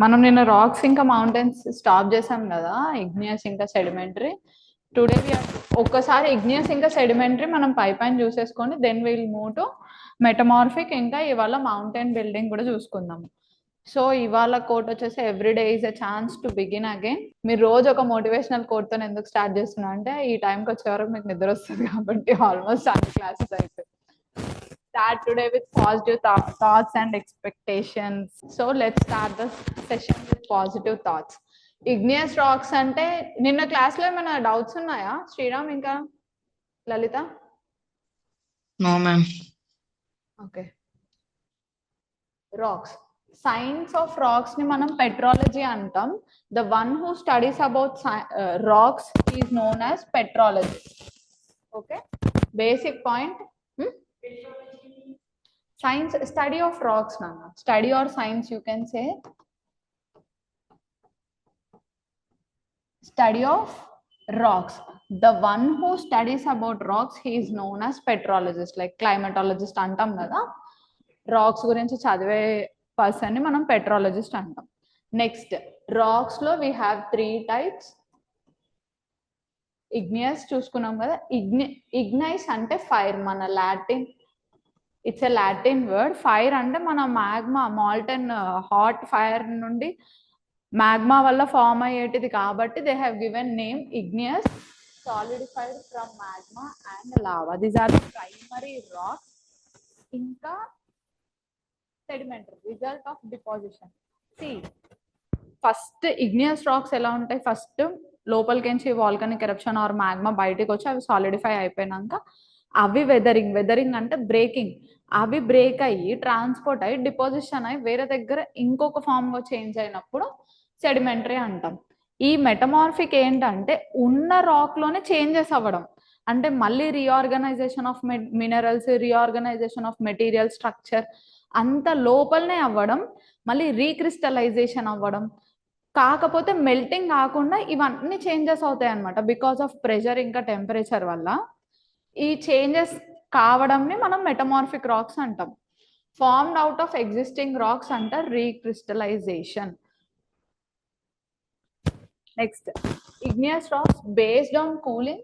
మనం నిన్న రాక్స్ ఇంకా మౌంటైన్స్ స్టాప్ చేసాం కదా, ఇగ్నియస్ ఇంకా సెడిమెంటరీ. టుడే ఒక్కసారి ఇగ్నియస్ ఇంకా సెడిమెంటరీ మనం పైపైన చూసేసుకొని then will move to metamorphic, ఇంకా ఇవాళ మౌంటైన్ బిల్డింగ్ కూడా చూసుకుందాం. సో ఇవాళ కోట్ వచ్చేసి everyday is a chance to begin again. మీరు రోజు ఒక మోటివేషనల్ కోట్తో ఎందుకు స్టార్ట్ చేస్తున్నా అంటే ఈ టైంకి వచ్చే వరకు మీకు నిద్ర వస్తుంది కాబట్టి ఆల్మోస్ట్ అన్ని క్లాసెస్ అయితే. Start today with positive thoughts and expectations. So let's start the session with positive thoughts. Igneous rocks ante నిన్న క్లాస్ లో ఏమైనా డౌట్స్ ఉన్నాయా శ్రీరామ్ ఇంకా Lalitha? No ma'am. Okay. Rocks, science of rocks ని మనం పెట్రాలజీ అంటాం. The one who studies about rocks is known as petrologist. Okay, basic point. Science, study of rocks, Nana. Study or science, you can say. Study of rocks. The one who studies about rocks, he is known as petrologist, like climatologist antam kada. Rocks gurinchi chadive person ni manam petrologist antam. Next, rocks lo we have three types. Igneous చూసుకున్నాం కదా. Igneous అంటే fire, మన Latin. It's a Latin word. Fire అంటే మన magma, molten hot fire నుండి magma వల్ల form అయ్యేటిది కాబట్టి they have given name igneous. Solidified from magma and lava, these are the primary rocks. ఇంకా sedimentary, result of deposition. See first igneous rocks ఎలా ఉంటాయి, first లోపలికించి వాల్కనిక్ ఎరప్షన్ ఆర్ మ్యాగ్మా బయటకు వచ్చి అవి సాలిడిఫై అయిపోయినాక అవి వెదరింగ్ అంటే బ్రేకింగ్, అవి బ్రేక్ అయ్యి ట్రాన్స్పోర్ట్ అయ్యి డిపాజిషన్ అయ్యి వేరే దగ్గర ఇంకొక ఫామ్ గా చేంజ్ అయినప్పుడు సెడిమెంటరీ అంటాం. ఈ మెటమార్ఫిక్ ఏంటంటే ఉన్న రాక్ లోనే చేంజెస్ అవ్వడం, అంటే మళ్ళీ reorganisation of minerals, reorganisation of material structure అంత లోపలనే అవ్వడం, మళ్ళీ రీక్రిస్టలైజేషన్ అవ్వడం. కాకపోతే మెల్టింగ్ కాకుండా ఇవన్నీ చేంజెస్ అవుతాయి అనమాట బికాస్ ఆఫ్ ప్రెషర్ ఇంకా టెంపరేచర్ వల్ల. ఈ చేంజెస్ కావడంని మనం మెటమార్ఫిక్ రాక్స్ అంటాం. Formed out of existing rocks అంటారు recrystallisation. Next, igneous rocks based on cooling,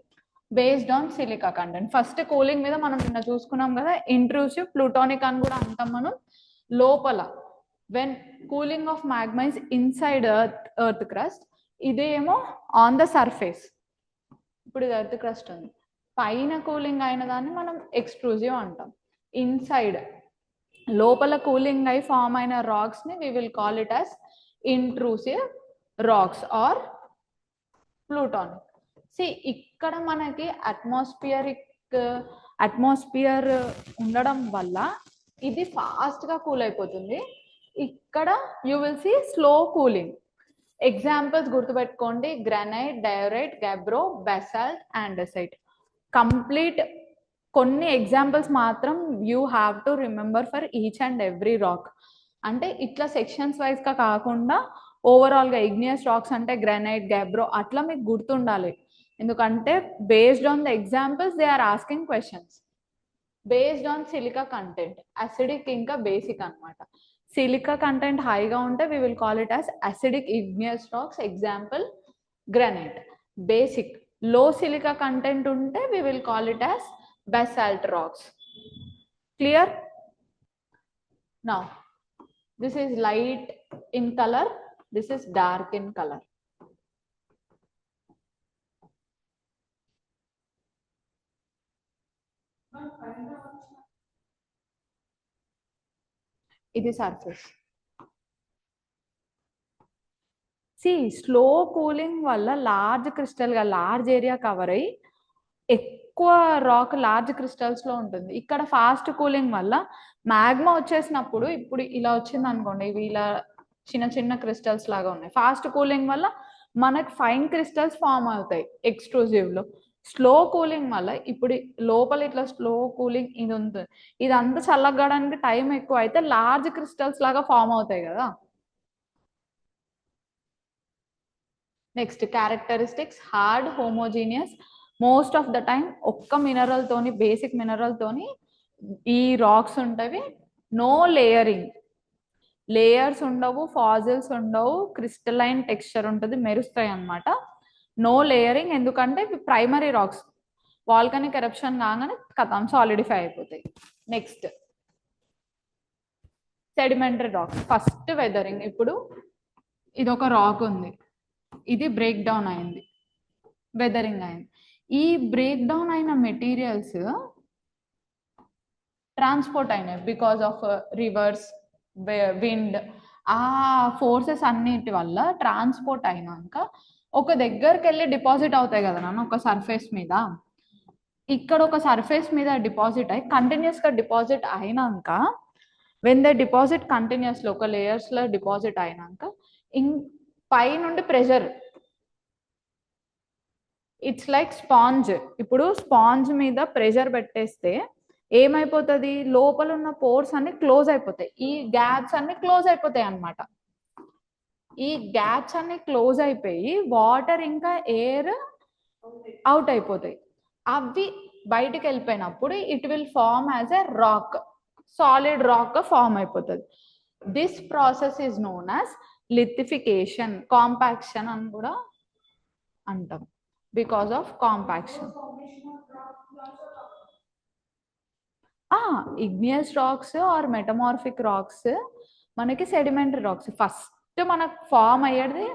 based on silica content. First cooling మీద మనం నిన్న చూసుకున్నాం కదా, ఇంట్రూసివ్ ప్లూటోనిక్ అని కూడా అంటాం మనం. లోపల when cooling of magma is inside earth crust, ఇదేమో ఆన్ ద సర్ఫేస్. ఇప్పుడు ఇది ఎర్త్ క్రస్ట్ ఉంది, పైన కూలింగ్ అయిన దాన్ని మనం ఎక్స్ట్రూజివ్ అంటాం. ఇన్సైడ్ లోపల కూలింగ్ అయి ఫామ్ అయిన రాక్స్ ని we will call it as intrusive rocks or plutonic. See ఇక్కడ మనకి అట్మాస్ఫియర్ ఉండడం వల్ల ఇది ఫాస్ట్ గా కూల్ అయిపోతుంది. ఇక్కడ you will see slow cooling. Examples గుర్తుపెట్టుకోండి, granite, diorite, gabbro, basalt, andesite. Complete కొన్ని ఎగ్జాంపుల్స్ మాత్రం you have to remember for each and every rock. అంటే ఇట్లా సెక్షన్స్ వైజ్ గా కాకుండా ఓవరాల్ గా ఇగ్నియస్ రాక్స్ అంటే గ్రానైట్, గ్యాబ్రో అట్లా మీకు గుర్తుండాలి. ఎందుకంటే based on the examples they are asking questions. Based on silica content, acidic ఇంకా బేసిక్ అనమాట. సిలికా కంటెంట్ హైగా ఉంటే we will call it as acidic igneous rocks, example granite. Basic low silica content unte we will call it as basalt rocks. Clear? Now this is light in color, this is dark in color. ఇది surface. C slow cooling వల్ల large crystal గా large area cover అయ్యి ఎక్కువ rock large crystals లో ఉంటుంది. ఇక్కడ fast cooling వల్ల magma వచ్చేసినప్పుడు ఇప్పుడు ఇలా వచ్చింది అనుకోండి, ఇవి ఇలా చిన్న చిన్న క్రిస్టల్స్ లాగా ఉన్నాయి. ఫాస్ట్ కూలింగ్ వల్ల మనకు ఫైన్ క్రిస్టల్స్ ఫామ్ అవుతాయి ఎక్స్ట్రూజివ్ లో. స్లో కూలింగ్ వల్ల ఇప్పుడు లోపల ఇట్లా స్లో కూలింగ్ ఇది ఉంటుంది, ఇదంతా చల్లగడానికి టైం ఎక్కువ అయితే లార్జ్ క్రిస్టల్స్ లాగా ఫామ్ అవుతాయి కదా. Next, characteristics hard, homogeneous. Most of the time ఒక్క మినరల్ తోని, బేసిక్ మినరల్ తోని ఈ రాక్స్ ఉంటవి. నో లేయరింగ్, లేయర్స్ ఉండవు, ఫాజిల్స్ ఉండవు, క్రిస్టలైన్ టెక్స్చర్ ఉంటుంది, మెరుస్తాయి అన్నమాట. నో లేయరింగ్, ఎందుకంటే ప్రైమరీ రాక్స్. వాల్కనిక్ ఎరప్షన్ కాగానే కథం సాలిడిఫై అయిపోతాయి. Next sedimentary rocks. First weathering. ఇప్పుడు ఇది ఒక రాక్ ఉంది, ఇది బ్రేక్ డౌన్ అయింది, వెదరింగ్ అయింది. ఈ బ్రేక్ డౌన్ అయిన మెటీరియల్స్ ట్రాన్స్పోర్ట్ అయినాయి బికాస్ ఆఫ్ రివర్స్, విండ్, ఆ ఫోర్సెస్ అన్నిటి వల్ల ట్రాన్స్పోర్ట్ అయినాక ఒక దగ్గరికి వెళ్ళి డిపాజిట్ అవుతాయి కదా నాన్న ఒక సర్ఫేస్ మీద. ఇక్కడ ఒక సర్ఫేస్ మీద డిపాజిట్ అయ్యి కంటిన్యూస్గా డిపాజిట్ అయినాక, వెన్ ద డిపాజిట్ కంటిన్యూస్లో ఒక లేయర్స్లో డిపాజిట్ అయినాక పై నుండి ప్రెషర్, ఇట్స్ లైక్ స్పాంజ్. ఇప్పుడు స్పాంజ్ మీద ప్రెషర్ పెట్టేస్తే ఏమైపోతుంది, లోపల ఉన్న పోర్స్ అన్ని క్లోజ్ అయిపోతాయి, ఈ గ్యాప్స్ అన్ని క్లోజ్ అయిపోతాయి అన్నమాట. ఈ గ్యాప్స్ అన్ని క్లోజ్ అయిపోయి వాటర్ ఇంకా ఎయిర్ అవుట్ అయిపోతాయి. అవి బయటికి వెళ్ళిపోయినప్పుడు it will form as a rock, solid rock form అయిపోతుంది. This process is known as lithification, compaction అని కూడా అంటాం, because of compaction. Igneous rocks or metamorphic rocks మనకి సెడిమెంటరీ రాక్స్. ఫస్ట్ మనకు ఫామ్ అయ్యేది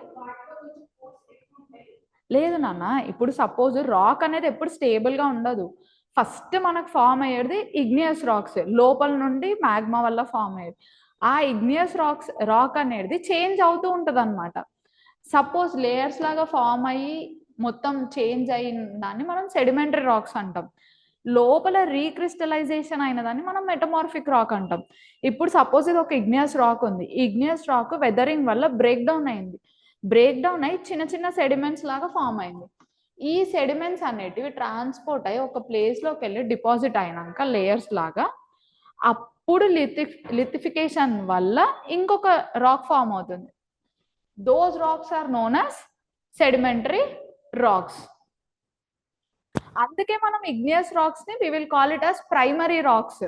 లేదు నాన్న. ఇప్పుడు సపోజ్ రాక్ అనేది ఎప్పుడు స్టేబుల్గా ఉండదు. ఫస్ట్ మనకు ఫామ్ అయ్యేది ఇగ్నియస్ రాక్స్, లోపల నుండి మ్యాగ్మా వల్ల ఫామ్ అయ్యేది. ఆ ఇగ్నియస్ రాక్ అనేది చేంజ్ అవుతూ ఉంటుంది అనమాట. సపోజ్ లేయర్స్ లాగా ఫామ్ అయ్యి మొత్తం చేంజ్ అయిన దాన్ని మనం సెడిమెంటరీ రాక్స్ అంటాం. లోపల రీక్రిస్టలైజేషన్ అయిన దాన్ని మనం మెటమార్ఫిక్ రాక్ అంటాం. ఇప్పుడు సపోజ్ ఇది ఒక ఇగ్నియస్ రాక్ ఉంది, ఇగ్నియస్ రాక్ వెదరింగ్ వల్ల బ్రేక్ డౌన్ అయింది, బ్రేక్ డౌన్ అయ్యి చిన్న చిన్న సెడిమెంట్స్ లాగా ఫామ్ అయింది. ఈ సెడిమెంట్స్ అనేటివి ట్రాన్స్పోర్ట్ అయ్యి ఒక ప్లేస్లోకి వెళ్ళి డిపాజిట్ అయినాక లేయర్స్ లాగా, అప్పుడు లిథిఫికేషన్ వల్ల ఇంకొక రాక్ ఫామ్ అవుతుంది. Those rocks are known as sedimentary rocks. అందుకే మనం ఇగ్నియస్ రాక్స్ ని we will call it as primary rocks.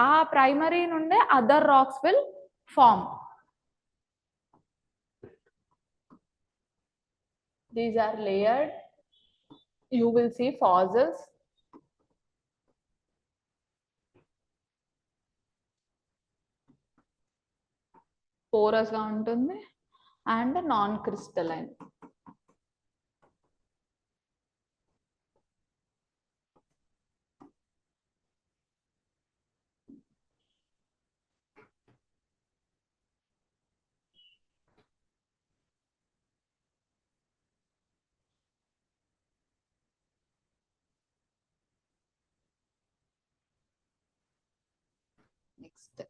ఆ ప్రైమరీ నుండే other rocks will form. These are layered. You will see fossils. Porous గా ఉంటుంది and non crystalline. Next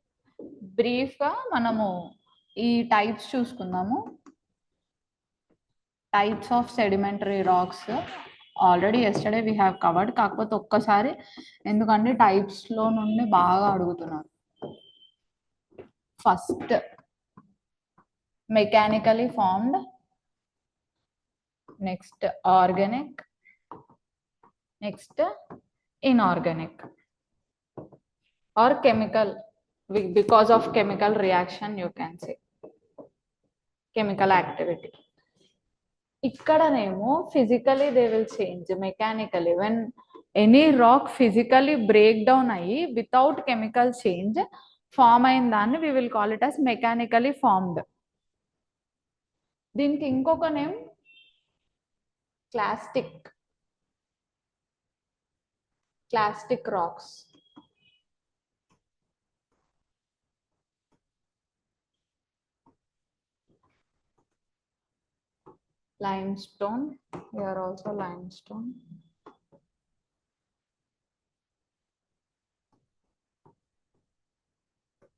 బ్రీఫ్గా మనము ఈ టైప్స్ చూసుకుందాము. Types of sedimentary rocks already yesterday we have covered, కాకపోతే ఒక్కసారి ఎందుకంటే టైప్స్లో నుండి బాగా అడుగుతున్నారు. First mechanically formed, next organic, next inorganic or chemical, because of chemical reaction you can say chemical activity. ikkadaneemo physically they will change, mechanically when any rock physically break down ayi without chemical change form ayin danni we will call it as mechanically formed. దీనికి ఇంకొక name clastic rocks. Limestone, they are also limestone.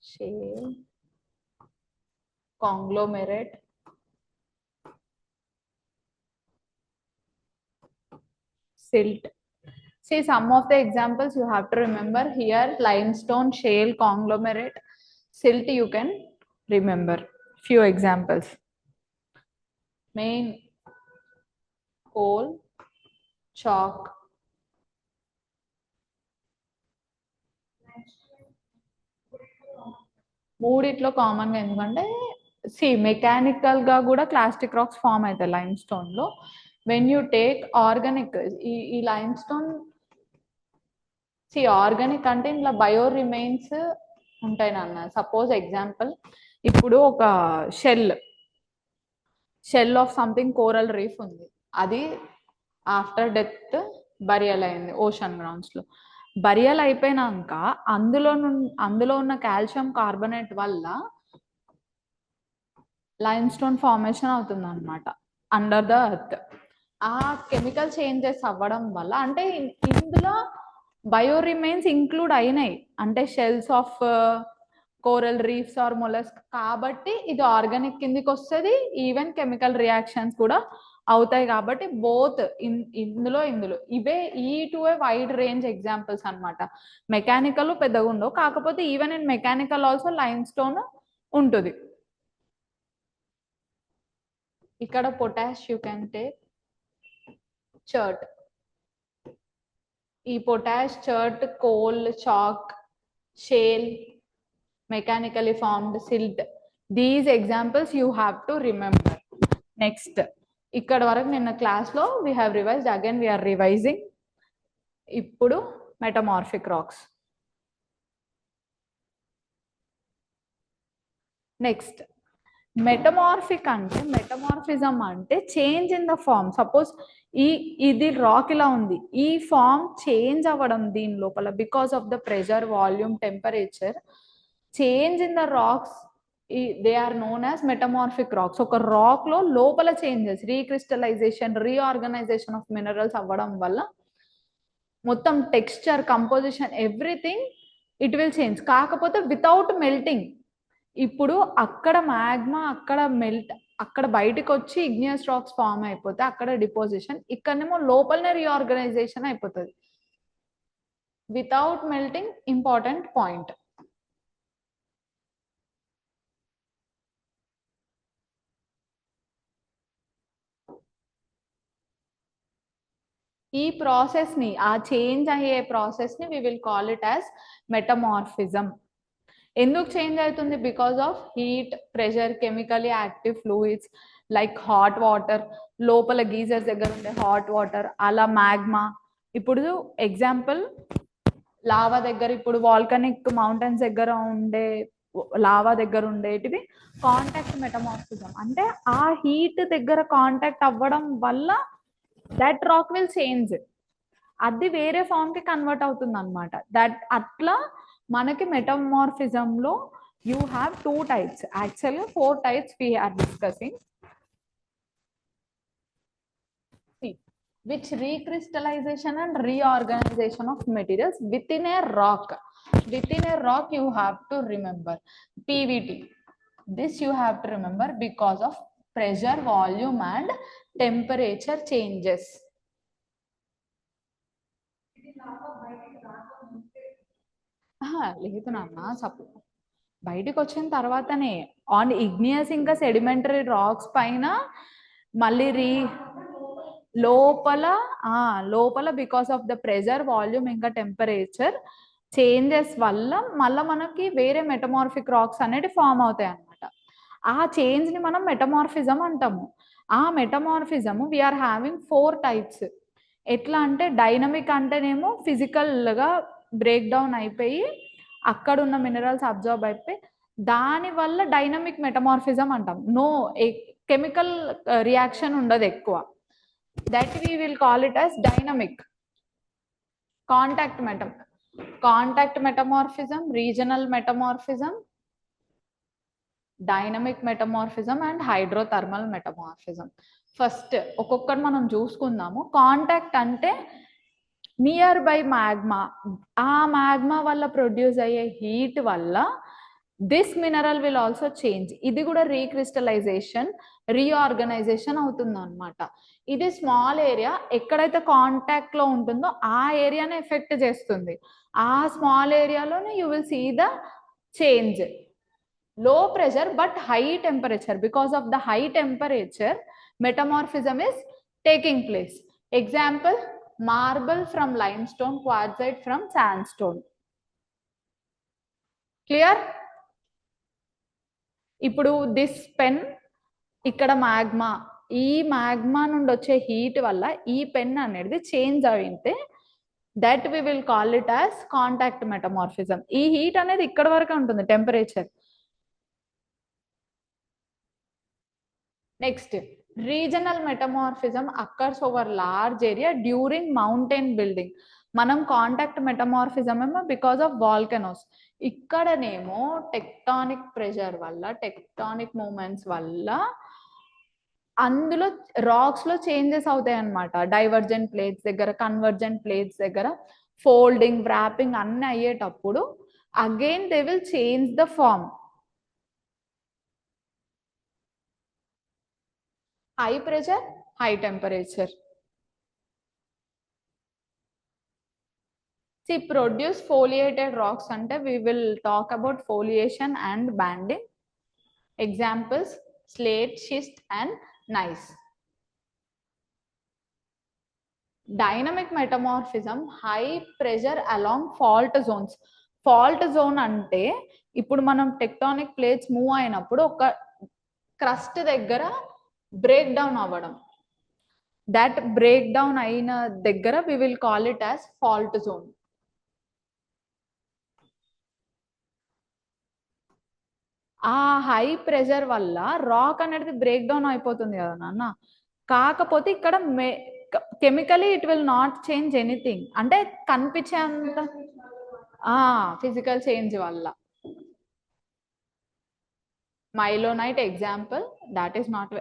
Shale, conglomerate, silt. See some of the examples you have to remember here: limestone, shale, conglomerate, silt. You can remember few examples. Main coal, chalk, మూడిట్లో కామన్గా ఎందుకంటే మెకానికల్గా కూడా clastic rocks form అవుతాయి లైమ్ స్టోన్లో. When you take organic, ఈ limestone organic అంటే ఇంట్లో బయో రిమైన్స్ ఉంటాయి నాన్న. సపోజ్ ఎగ్జాంపుల్, ఇప్పుడు ఒక shell of something coral reef ఉంది, అది ఆఫ్టర్ డెత్ బరియల్ అయింది ఓషన్ గ్రౌండ్స్లో. బరియల్ అయిపోయినాక అందులో ఉన్న కాల్షియం కార్బోనేట్ వల్ల లైమ్ స్టోన్ ఫార్మేషన్ అవుతుంది అనమాట అండర్ ద ఎర్త్. ఆ కెమికల్ చేంజెస్ అవ్వడం వల్ల, అంటే ఇందులో బయో రిమైన్స్ ఇంక్లూడ్ అయినాయి, అంటే shells of coral reefs are mollusc, కాబట్టి ఇది ఆర్గానిక్ కిందికి వస్తుంది. ఈవెన్ కెమికల్ రియాక్షన్స్ కూడా అవుతాయి. కాబట్టి బోత్ ఇందులో ఇవే ఈ టూ వైడ్ రేంజ్ ఎగ్జాంపుల్స్ అనమాట. మెకానికల్ పెద్దగా ఉండవు, కాకపోతే even in mechanical also limestone ఉంటుంది. ఇక్కడ potash you can take chert. ఈ potash chert, coal, chalk, shale, mechanically formed silt, these examples you have to remember. Next, ఇక్కడ వరకు నిన్న క్లాస్లో we have revised, again we are revising. ఇప్పుడు metamorphic rocks. Next, metamorphic అంటే, metamorphism అంటే change in the form. Suppose ఇది rock ఇలా ఉంది, ఈ ఫార్మ్ చేంజ్ అవ్వడం దీని లోపల because of the pressure, volume, temperature. Change in the rocks, they are known as metamorphic rocks. ఒక రాక్ లో లోపల changes, recrystallisation, reorganisation of minerals అవ్వడం వల్ల మొత్తం texture, composition, everything it will change. కాకపోతే వితౌట్ మెల్టింగ్. ఇప్పుడు అక్కడ మ్యాగ్మా అక్కడ బయటకు వచ్చి ఇగ్నియస్ రాక్స్ ఫామ్ అయిపోతే అక్కడ డిపోజిషన్, ఇక్కడనేమో లోపలనే రీఆర్గనైజేషన్ అయిపోతుంది వితౌట్ మెల్టింగ్. Important point. ఈ ప్రాసెస్ ని, ఆ చేంజ్ అయ్యే ప్రాసెస్ ని we will call it as metamorphism. ఎందుకు చేంజ్ అవుతుంది? Because of heat, pressure, chemically active fluids like hot water, లోపల గీజర్స్ దగ్గర ఉండే హాట్ వాటర్, అలా మ్యాగ్మా. ఇప్పుడు ఎగ్జాంపుల్ లావా దగ్గర, ఇప్పుడు వాల్కనిక్ మౌంటైన్స్ దగ్గర ఉండే లావా దగ్గర ఉండేటివి కాంటాక్ట్ మెటమార్ఫిజం. అంటే ఆ హీట్ దగ్గర కాంటాక్ట్ అవ్వడం వల్ల దట్ రాక్ విల్ చేంజ్, అది వేరే ఫామ్ కి కన్వర్ట్ అవుతుంది అనమాట. దట్ అట్లా మనకి మెటమార్ఫిజం లో యూ హ్యావ్ 2 types, యాక్చువల్గా 4 types we are discussing. Which recrystallization and reorganization of materials within a rock. Within a rock you have to remember PVT. This you have to remember because of pressure, volume and temperature changes. లేదు నాన్న, బయటకు వచ్చిన తర్వాతనే on igneous ఇంకా sedimentary rocks పైన మళ్ళీ లోపల because of the pressure, volume ఇంకా టెంపరేచర్ చేంజెస్ వల్ల మళ్ళీ మనకి వేరే మెటమార్ఫిక్ రాక్స్ అనేవి ఫామ్ అవుతాయి అన్నమాట. ఆ చేంజ్ ని మనం మెటమార్ఫిజం అంటాము. ఆ మెటమార్ఫిజం వీఆర్ హ్యావింగ్ 4 types. ఎట్లా అంటే, డైనమిక్ అంటేనేమో ఫిజికల్ గా బ్రేక్ డౌన్ అయిపోయి అక్కడ ఉన్న మినరల్స్ అబ్జర్బ్ అయిపోయి దాని వల్ల డైనమిక్ మెటమార్ఫిజం అంటాం. నో కెమికల్ రియాక్షన్ ఉండదు ఎక్కువ. That we will call it as dynamic. Contact metamorphism, regional metamorphism, dynamic metamorphism and hydrothermal metamorphism. First ఒక్కొక్కటి మనం చూసుకుందాము. కాంటాక్ట్ అంటే నియర్ బై మ్యాగ్మా, ఆ మ్యాగ్మా వల్ల ప్రొడ్యూస్ అయ్యే హీట్ వల్ల this mineral will also change. ఇది కూడా రీక్రిస్టలైజేషన్, రీఆర్గనైజేషన్ అవుతుంది అనమాట. ఇది స్మాల్ ఏరియా, ఎక్కడైతే కాంటాక్ట్ లో ఉంటుందో ఆ ఏరియానే ఎఫెక్ట్ చేస్తుంది. ఆ స్మాల్ ఏరియాలోనే you will see the change. Low pressure but high temperature. Because of the high temperature, metamorphism is taking place. Example, marble from limestone, quartzite from sandstone. Clear? ఇప్పుడు this pen ఇక్కడ magma, ఈ magma నుండి వచ్చే heat వల్ల ఈ pen అనేది change అయితే that we will call it as contact metamorphism. ఈ హీట్ అనేది ఇక్కడ వరకు ఉంటుంది temperature. Next, regional metamorphism occurs over large area during mountain building. మనం కాంటాక్ట్ మెటమార్ఫిజం ఏమో బికాస్ ఆఫ్ వాల్కనోస్, ఇక్కడనేమో టెక్టానిక్ ప్రెషర్ వల్ల, టెక్టానిక్ మూమెంట్స్ వల్ల అందులో రాక్స్ లో చేంజెస్ అవుతాయి అన్నమాట. డైవర్జెంట్ ప్లేట్స్ దగ్గర, కన్వర్జెంట్ ప్లేట్స్ దగ్గర ఫోల్డింగ్, వ్రాపింగ్ అన్ని అయ్యేటప్పుడు again they will change the form. High pressure, high temperature. See, produce foliated rocks అంటే we will talk about foliation and banding. Examples: slate, schist and gneiss. Dynamic metamorphism, high pressure along fault zones. Fault zone అంటే ఇప్పుడు మనం tectonic plates move అయినప్పుడు ఒక crust దగ్గర break down అవ్వడం, that break down అయిన దగ్గర we will call it as fault zone. ఆ హై ప్రెషర్ వల్ల రాక్ అనేది బ్రేక్ డౌన్ అయిపోతుంది కదా నాన్న. కాకపోతే ఇక్కడ chemically it will not change anything, అంటే కనిపించేంత ఫిజికల్ చేంజ్ వల్ల. Mylonite example, that is not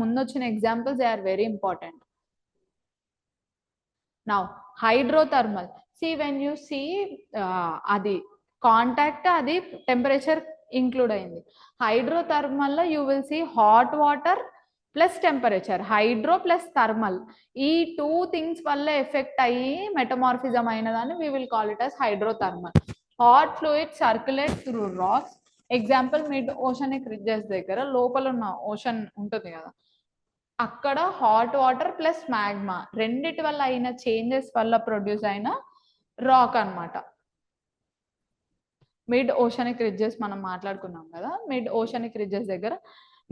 ముందొచ్చిన examples they are very important. Now hydrothermal, see when you see అది కాంటాక్ట్, అది టెంపరేచర్ ఇంక్లూడ్ అయింది. హైడ్రోథర్మల్ లో you will see hot water plus temperature, hydro plus thermal, ఈ two things వల్ల effect అయ్యి metamorphism అయినదాన్ని we will call it as hydrothermal. Hot fluid circulate through rocks. Example, mid oceanic ridges దగ్గర లోపల ఉన్న ocean ఉంటుంది కదా, అక్కడ హాట్ వాటర్ ప్లస్ మ్యాగ్మా రెండిటి వల్ల అయిన చేంజెస్ వల్ల ప్రొడ్యూస్ అయిన రాక్ అన్నమాట. మిడ్ ఓషనిక్ రిడ్జెస్ మనం మాట్లాడుకున్నాం కదా, మిడ్ ఓషనిక్ రిడ్జెస్ దగ్గర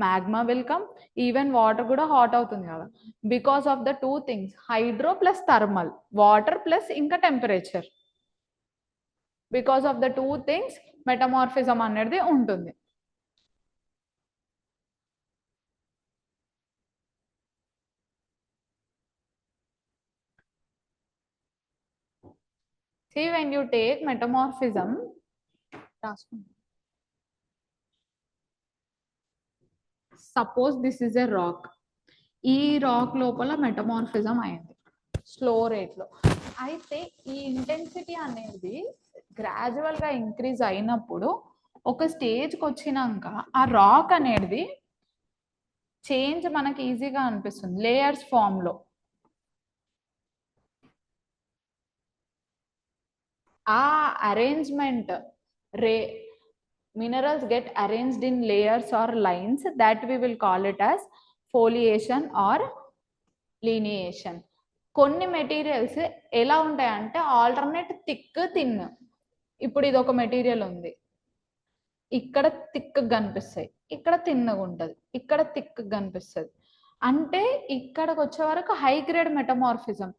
magma will come, even water కూడా హాట్ అవుతుంది కదా, because of the two things, hydro plus thermal, water plus ఇంకా temperature. Because of the two things metamorphism అనేది ఉంటుంది. See, when you take metamorphism, suppose this is a rock. ఈ rock లోపల metamorphism అయింది slow rate లో. అయితే ఈ intensity అనేది గ్రాడ్యువల్ గా ఇంక్రీజ్ అయినప్పుడు ఒక స్టేజ్కి వచ్చినాక ఆ రాక్ అనేది చేంజ్ మనకి ఈజీగా అనిపిస్తుంది లేయర్స్ ఫామ్ లో. ఆ arrangement minerals get arranged in layers or lines, that we will call it as foliation or lineation. కొన్ని మెటీరియల్స్ ఎలా ఉంటాయంటే ఆల్టర్నేట్ థిక్ థిన్. ఇప్పుడు ఇది ఒక మెటీరియల్ ఉంది, ఇక్కడ థిక్ కనిపిస్తాయి, ఇక్కడ థిన్గా ఉంటుంది, ఇక్కడ థిక్ కనిపిస్తుంది. అంటే ఇక్కడికి వచ్చే వరకు హై గ్రేడ్ మెటమార్ఫిజం.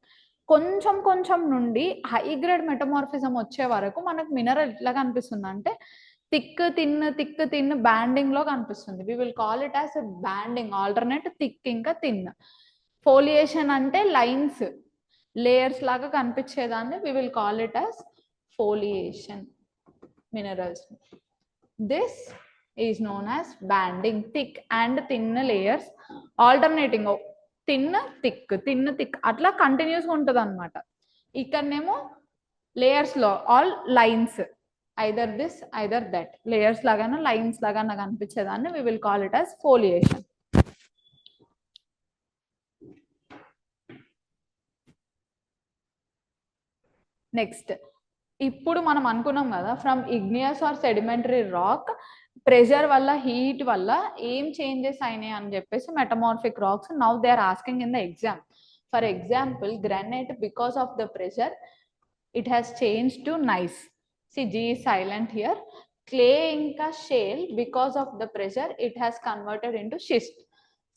కొంచెం కొంచెం నుండి హై గ్రేడ్ మెటమార్ఫిజం వచ్చే వరకు మనకు మినరల్ ఎట్లా కనిపిస్తుంది అంటే థిక్ థిన్ బ్యాండింగ్ లో కనిపిస్తుంది. We will call it as banding, alternate thick ఇంకా థిన్. ఫోలియేషన్ అంటే లైన్స్, లేయర్స్ లాగా కనిపించేదాన్ని we will call it as foliation minerals. This is known as banding. Thick and thin layers alternating, thin thick అట్లా కంటిన్యూస్గా ఉంటుంది అనమాట. ఇక్కడనేమో layers లో all lines, either this either that, layers లాగానే లైన్స్ లాగా కనిపించేదాన్ని we will call it as foliation. Next, ఇప్పుడు మనం అనుకున్నాం కదా from igneous are sedimentary rock pressure వల్ల హీట్ వల్ల ఏం చేంజెస్ అయినాయి అని చెప్పేసి metamorphic rocks. Now they are asking in the exam. For example, granite because of the pressure it has changed to gneiss. See, G is silent here. Clay ఇంకా shale because of the pressure it has converted into schist.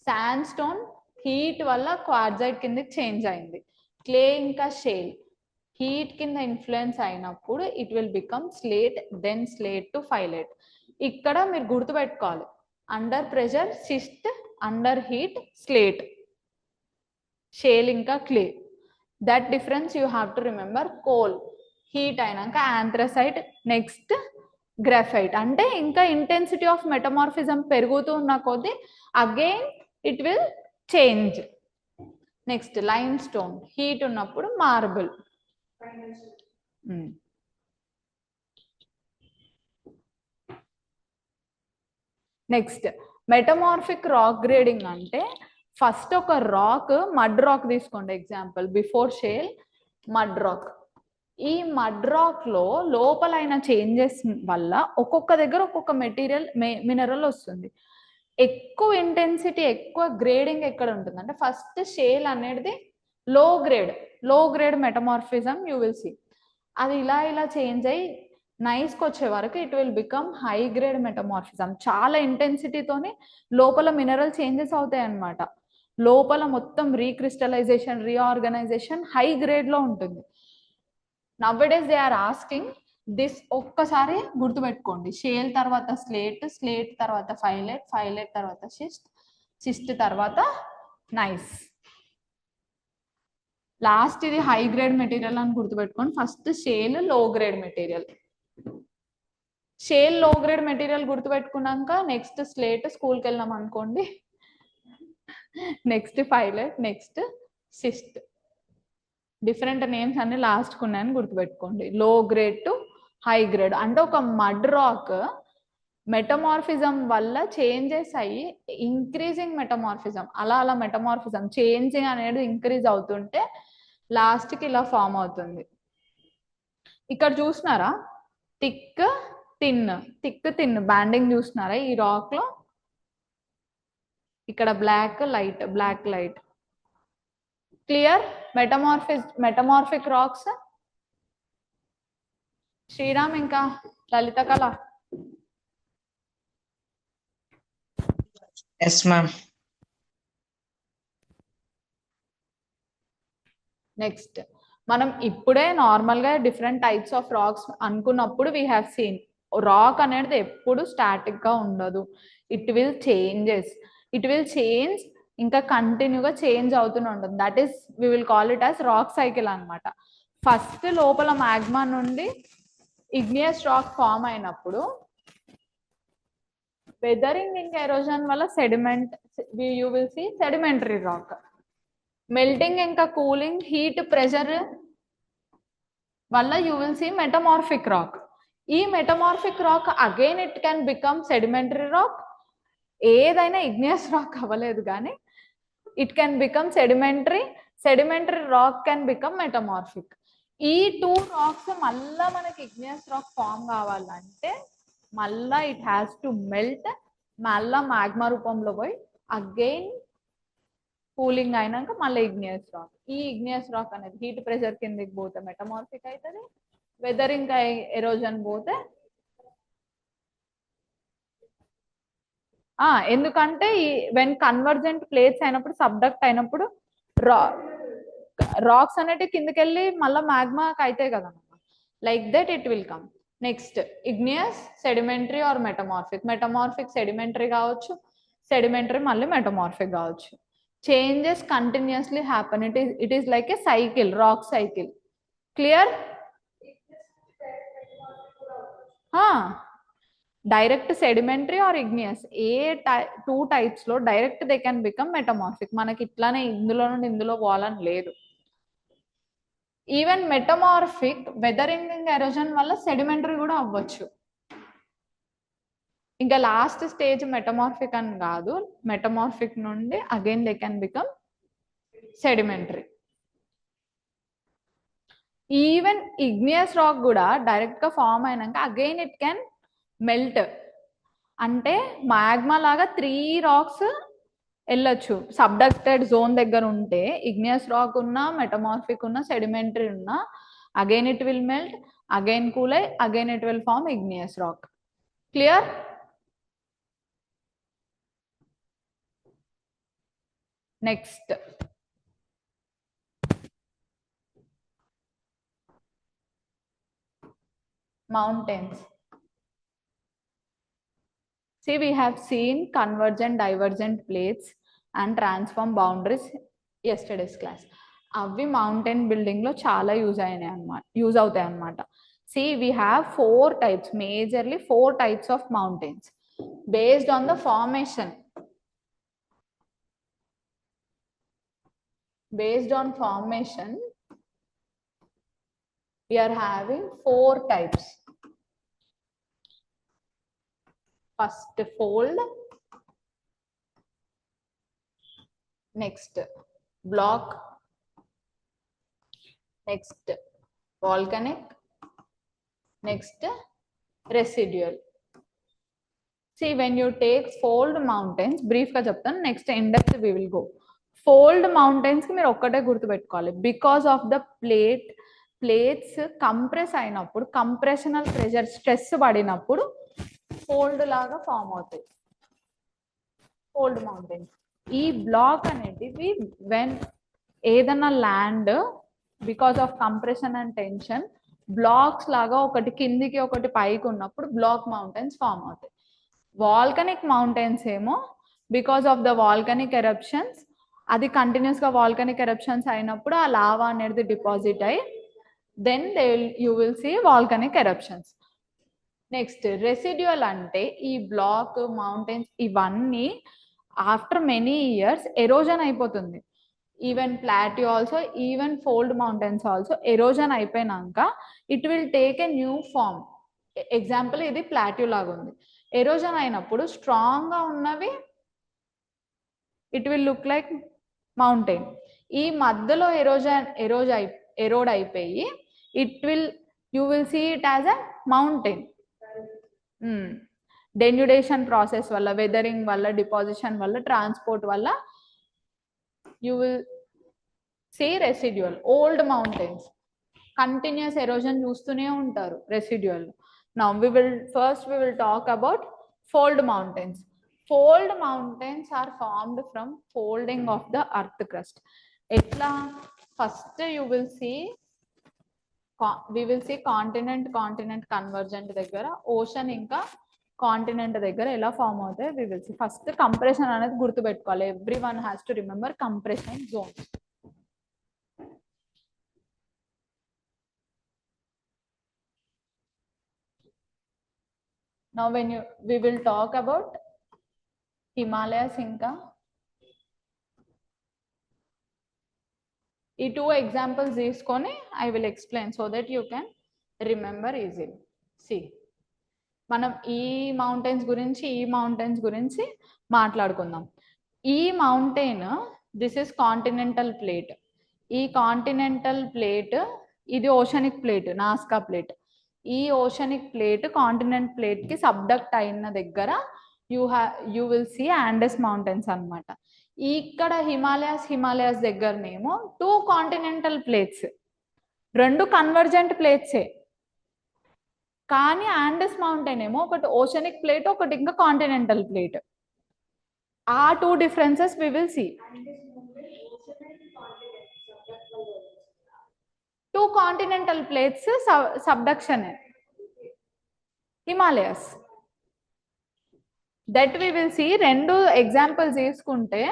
Sandstone heat వల్ల quartzite కిందకి change అయింది. Clay ఇంకా shale heat కింద influence అయినప్పుడు it will become slate, then slate to phyllite. ఇక్కడ మీరు గుర్తుపెట్టుకోవాలి, under pressure schist, under heat slate, shale ఇంకా clay. That difference you have to remember. Coal heat అయినాక ఆంథ్రసైట్, నెక్స్ట్ గ్రాఫైట్. అంటే ఇంకా ఇంటెన్సిటీ ఆఫ్ మెటమార్ఫిజం పెరుగుతూ ఉన్న కొద్దీ again it will change. Next limestone heat ఉన్నప్పుడు marble. Next metamorphic rock grading అంటే first ఒక రాక్, మడ్ రాక్ తీసుకోండి example, before shale mud rock. ఈ మడ్ రాక్ లో లోపలైన చేంజెస్ వల్ల ఒక్కొక్క దగ్గర ఒక్కొక్క మెటీరియల్ మినరల్ వస్తుంది. ఎక్కువ ఇంటెన్సిటీ, ఎక్కువ గ్రేడింగ్ ఎక్కడ ఉంటుంది అంటే ఫస్ట్ షేల్ అనేది low grade metamorphism you will see. అది ఇలా ఇలా చేంజ్ అయ్యి నైస్కి వచ్చే వరకు it will become high grade metamorphism. చాలా ఇంటెన్సిటీతోని లోపల మినరల్ చేంజెస్ అవుతాయి అన్నమాట. లోపల మొత్తం రీక్రిస్టలైజేషన్, రీఆర్గనైజేషన్ హై గ్రేడ్ లో ఉంటుంది. Nowadays they are asking this. ఒక్కసారి గుర్తుపెట్టుకోండి, షేల్ తర్వాత స్లేట్, స్లేట్ తర్వాత ఫైలైట్, ఫైలైట్ తర్వాత షిస్ట్, షిస్ట్ తర్వాత నైస్. లాస్ట్ ఇది హై గ్రేడ్ మెటీరియల్ అని గుర్తుపెట్టుకోండి. ఫస్ట్ షేల్ లో గ్రేడ్ మెటీరియల్. షేల్ లో గ్రేడ్ మెటీరియల్ గుర్తుపెట్టుకున్నాక నెక్స్ట్ స్లేట్, స్కూల్కి వెళ్ళాం అనుకోండి, నెక్స్ట్ ఫైలైట్, నెక్స్ట్ షిస్ట్. డిఫరెంట్ నేమ్స్ అన్ని లాస్ట్కి ఉన్నాయని గుర్తుపెట్టుకోండి. లో గ్రేడ్ టు హై గ్రేడ్ అంటే ఒక మడ్ రాక్ మెటమార్ఫిజం వల్ల చేంజెస్ అయ్యి ఇంక్రీజింగ్ మెటమార్ఫిజం, అలా అలా మెటమార్ఫిజం చేంజింగ్ అనేది ఇంక్రీజ్ అవుతుంటే లాస్ట్కి ఇలా ఫామ్ అవుతుంది. ఇక్కడ చూస్తున్నారా థిక్ థిన్ బ్యాండింగ్ చూస్తున్నారా ఈ రాక్ లో? ఇక్కడ black light. Clear? Metamorphic rocks. Sriram ఇంకా లలిత కళ. Yes, ma'am. నెక్స్ట్ మనం ఇప్పుడే నార్మల్ గా డిఫరెంట్ టైప్స్ ఆఫ్ రాక్స్ అనుకున్నప్పుడు వీ హ్యావ్ సీన్ రాక్ అనేది ఎప్పుడు స్టాటిక్ గా ఉండదు. ఇట్ విల్ చేంజ్ ఇంకా కంటిన్యూగా చేంజ్ అవుతూనే ఉంటుంది. That is we will call it as rock cycle అనమాట. ఫస్ట్ లోపల మ్యాగ్మా నుండి ఇగ్నియస్ రాక్ ఫామ్ అయినప్పుడు వెదరింగ్ ఇంకా ఎరోజన్ వల్ల sediment, you will see sedimentary rock. Melting ఇంకా కూలింగ్, హీట్, ప్రెషర్ వల్ల you will see metamorphic rock. ఈ metamorphic rock again it can become sedimentary rock. ఏదైనా ఇగ్నియస్ రాక్ అవ్వలేదు కానీ it can become sedimentary rock can become metamorphic. ఈ two rocks మళ్ళా మనకి igneous rock form కావాలంటే మళ్ళా ఇట్ హ్యాస్ టు మెల్ట్, మళ్ళా మ్యాగ్మా రూపంలో పోయి అగైన్ కూలింగ్ అయినాక మళ్ళీ ఇగ్నియస్ రాక్. ఈ ఇగ్నియస్ రాక్ అనేది హీట్ ప్రెషర్ కిందకి పోతే మెటమార్ఫిక్ అవుతుంది, వెదర్ ఇంకా ఎరోజన్ పోతే ఎందుకంటే వెన్ కన్వర్జెంట్ ప్లేట్స్ అయినప్పుడు, సబ్డక్ట్ అయినప్పుడు రాక్స్ అనేవి కిందకి వెళ్ళి మళ్ళీ మ్యాగ్మాకి అవుతాయి కదా, like that it will come. Next igneous, sedimentary or metamorphic sedimentary కావచ్చు, సెడిమెంటరీ మళ్ళీ మెటమార్ఫిక్ కావచ్చు. Changes continuously happen. It is like A cycle, rock cycle. Clear? Direct sedimentary or igneous, two types లో direct they can become metamorphic. మనకి ఇట్లానే ఇందులో నుండి ఇందులో పోవాలని లేదు. ఈవెన్ మెటమార్ఫిక్ వెదరింగ్ ఎరోజన్ వల్ల సెడిమెంటరీ కూడా అవ్వచ్చు. ఇంకా లాస్ట్ స్టేజ్ మెటమార్ఫిక్ అని కాదు, మెటమార్ఫిక్ నుండి again they can become sedimentary. Even igneous rock కూడా డైరెక్ట్ గా ఫామ్ అయినాక అగైన్ ఇట్ కెన్ మెల్ట్. అంటే మ్యాగ్మా లాగా 3 రాక్స్ వెళ్ళొచ్చు. సబ్డక్టెడ్ జోన్ దగ్గర ఉంటే ఇగ్నియస్ రాక్ ఉన్నా, మెటమార్ఫిక్ ఉన్నా, సెడిమెంటరీ ఉన్నా, again it will melt, again cool అయ్యి again it will form igneous rock. Clear? Next mountains. See, we have seen convergent, divergent plates and transform boundaries yesterday's class. అవి mountain building లో చాలా use అవుతాయి అన్నమాట. See, we have 4 types, majorly 4 types of mountains based on the formation. Based on formation, we are having 4 types. First, fold. Next, block. Next, volcanic. Next, residual. See, when you take fold mountains, brief గా చెప్తాను, next in depth we will go. Fold mountains కి మీరు ఒక్కటే గుర్తుపెట్టుకోవాలి, because of the plates compress అయినప్పుడు, compressional pressure stress పడినప్పుడు fold లాగా form అవుతాయి ఫోల్డ్ మౌంటైన్స్. ఈ బ్లాక్ అనేటివి వెన్ ఏదన్నా land because of compression and tension blocks లాగా ఒకటి కిందికి ఒకటి పైకి ఉన్నప్పుడు బ్లాక్ మౌంటైన్స్ ఫామ్ అవుతాయి. వాల్కనిక్ మౌంటైన్స్ ఏమో because of the volcanic eruptions, అది కంటిన్యూస్ గా వాల్కనిక్ ఎరప్షన్స్ అయినప్పుడు ఆ లావా అనేది డిపాజిట్ అయ్యి then you will see volcanic eruptions. Next residual అంటే ఈ బ్లాక్ మౌంటైన్స్ ఇవన్నీ ఆఫ్టర్ మెనీ ఇయర్స్ ఎరోజన్ అయిపోతుంది. Even plateau also, even fold mountains also erosion అయిపోయినాక it will take a new form. Example ఇది plateau లాగా ఉంది. Erosion అయినప్పుడు strong గా ఉన్నవి it will look like mountain. ఈ మధ్యలో ఎరోడ్ అయిపోయి you will see it as a mountain. Denudation process వల్ల, వెదరింగ్ వల్ల, డిపాజిషన్ వల్ల, ట్రాన్స్పోర్ట్ వల్ల you will see residual. Old mountains continuous erosion చూస్తూనే ఉంటారు residual. Now we will talk about fold mountains. Fold mountains are formed from folding of the earth crust. ఎట్లా? First we will see continent convergent దగ్గర, ocean ఇంకా continent దగ్గర ఎలా form అవుతాయి we will see. First compression అనేది గుర్తుపెట్టుకోవాలి. Every one has to remember compression zones. Now we will talk about Himalayas. ఇంకా ఈ 2 ఎగ్జాంపుల్స్ తీసుకొని I will explain so that you can remember easily. See, మనం ఈ మౌంటైన్స్ గురించి మాట్లాడుకుందాం. ఈ mountain, this is continental plate. ఈ కాంటినెంటల్ ప్లేట్ ఇది ఓషనిక్ ప్లేట్, నాస్కా ప్లేట్. ఈ ఓషనిక్ ప్లేట్ కాంటినెంట్ ప్లేట్ కి సబ్డక్ట్ అయిన దగ్గర you will see Andes mountains అన్నమాట. ఇక్కడ హిమాలయాస్ దగ్గరనేమో 2 కాంటినెంటల్ ప్లేట్స్, 2 కన్వర్జెంట్ ప్లేట్సే. కానీ ఆండెస్ మౌంటైన్ ఏమో ఒకటి ఓషనిక్ ప్లేట్, ఒకటి ఇంకా కాంటినెంటల్ ప్లేట్. ఆ 2 differences we will see. 2 continental plates subduction Himalayas, that we will see. 2 examples తీసుకుంటే